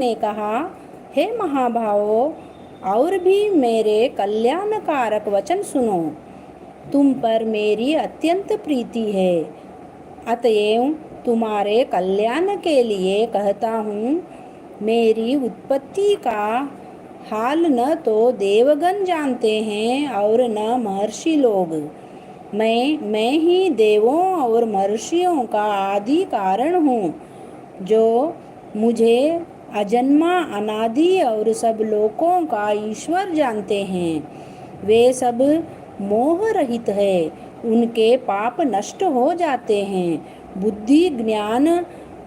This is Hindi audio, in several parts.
ने कहा, हे महाभावों, और भी मेरे कल्याणकारक वचन सुनो। तुम पर मेरी अत्यंत प्रीति है, अतएव तुम्हारे कल्याण के लिए कहता हूँ। मेरी उत्पत्ति का हाल न तो देवगण जानते हैं और न महर्षि लोग। मैं ही देवों और महर्षियों का आदि कारण हूँ, जो मुझे अजन्मा, अनादि और सब लोकों का ईश्वर जानते हैं। वे सब मोह रहित है, उनके पाप नष्ट हो जाते हैं। बुद्धि, ज्ञान,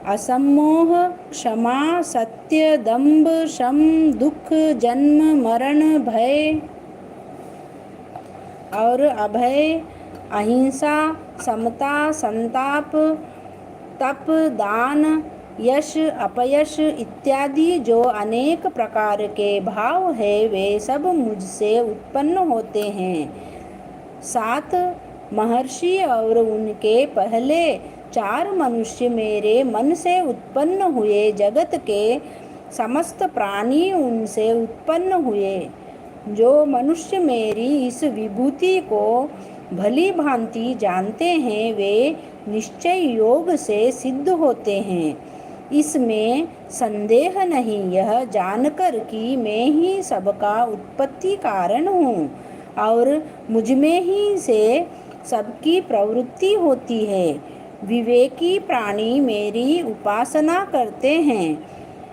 असम्मोह, क्षमा, सत्य, दंभ, शम, दुख, जन्म मरण, भय और अभय, अहिंसा, समता, संताप, तप, दान, यश, अपयश इत्यादि जो अनेक प्रकार के भाव है, वे सब मुझसे उत्पन्न होते हैं। 7 महर्षि और उनके पहले 4 मनुष्य मेरे मन से उत्पन्न हुए। जगत के समस्त प्राणी उनसे उत्पन्न हुए। जो मनुष्य मेरी इस विभूति को भली भांति जानते हैं, वे निश्चय योग से सिद्ध होते हैं। इसमें संदेह नहीं, यह जानकर कि मैं ही सबका उत्पत्ति कारण हूँ और मुझ में ही से सबकी प्रवृत्ति होती है। विवेकी प्राणी मेरी उपासना करते हैं।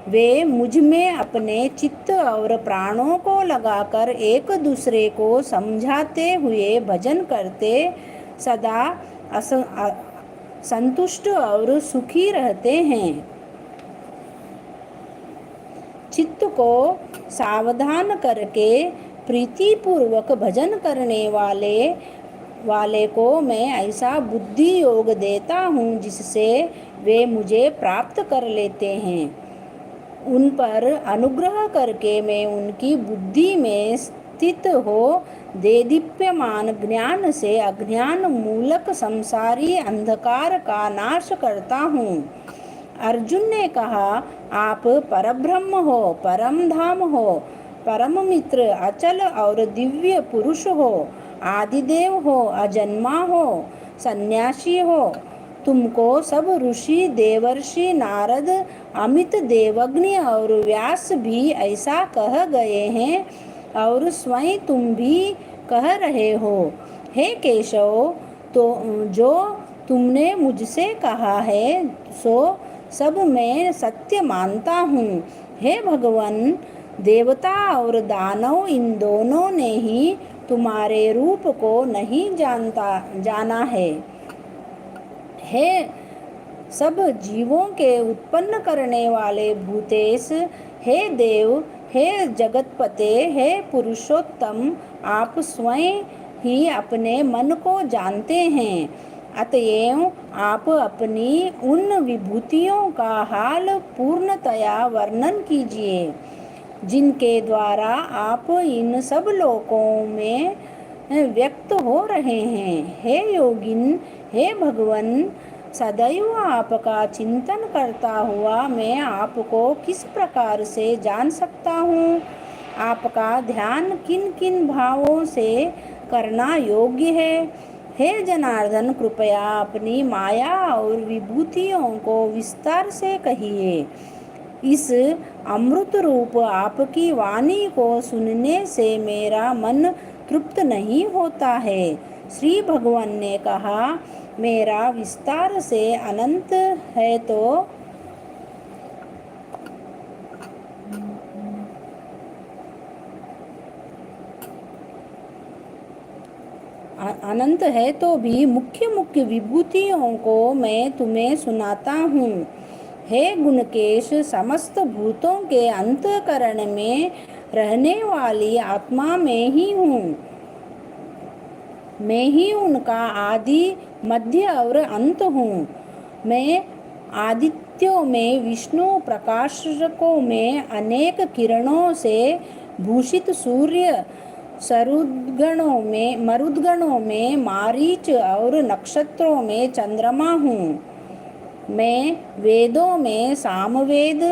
वे मुझ में अपने चित्त और प्राणों को लगाकर एक दूसरे को समझाते हुए भजन करते सदा संतुष्ट और सुखी रहते हैं। चित्त को सावधान करके प्रीतिपूर्वक भजन करने वाले को मैं ऐसा बुद्धि योग देता हूँ, जिससे वे मुझे प्राप्त कर लेते हैं। उन पर अनुग्रह करके मैं उनकी बुद्धि में स्थित हो देदीप्यमान ज्ञान से अज्ञान मूलक संसारी अंधकार का नाश करता हूँ। अर्जुन ने कहा, आप परब्रह्म हो, परम धाम हो, परम मित्र, अचल और दिव्य पुरुष हो, आदिदेव हो, अजन्मा हो, सन्यासी हो। तुमको सब ऋषि, देवर्षि, नारद, अमित देवज्ञ और व्यास भी ऐसा कह गए हैं और स्वयं तुम भी कह रहे हो। हे केशव, तो जो तुमने मुझसे कहा है सो सब मैं सत्य मानता हूँ। हे भगवान, देवता और दानव इन दोनों ने ही तुम्हारे रूप को नहीं जाना है। हे सब जीवों के उत्पन्न करने वाले भूतेश, हे देव, हे जगतपते, हे पुरुषोत्तम, आप स्वयं ही अपने मन को जानते हैं। अतएव आप अपनी उन विभूतियों का हाल पूर्णतया वर्णन कीजिए, जिनके द्वारा आप इन सब लोकों में व्यक्त हो रहे हैं। हे योगिन, हे भगवन, सदैव आपका चिंतन करता हुआ मैं आपको किस प्रकार से जान सकता हूँ? आपका ध्यान किन किन भावों से करना योग्य है? हे जनार्दन, कृपया अपनी माया और विभूतियों को विस्तार से कहिए। इस अमृत रूप आपकी वाणी को सुनने से मेरा मन तृप्त नहीं होता है। श्री भगवान ने कहा, मेरा विस्तार से अनंत है तो भी मुख्य मुख्य विभूतियों को मैं तुम्हें सुनाता हूँ। हे गुणकेश, समस्त भूतों के अंतःकरण में रहने वाली आत्मा मैं ही हूँ। मैं ही उनका आदि, मध्य और अंत हूँ। मैं आदित्यों में विष्णु, प्रकाशकों में अनेक किरणों से भूषित सूर्य, मरुद्गणों में मारीच और नक्षत्रों में चंद्रमा हूँ। मैं वेदों में सामवेद,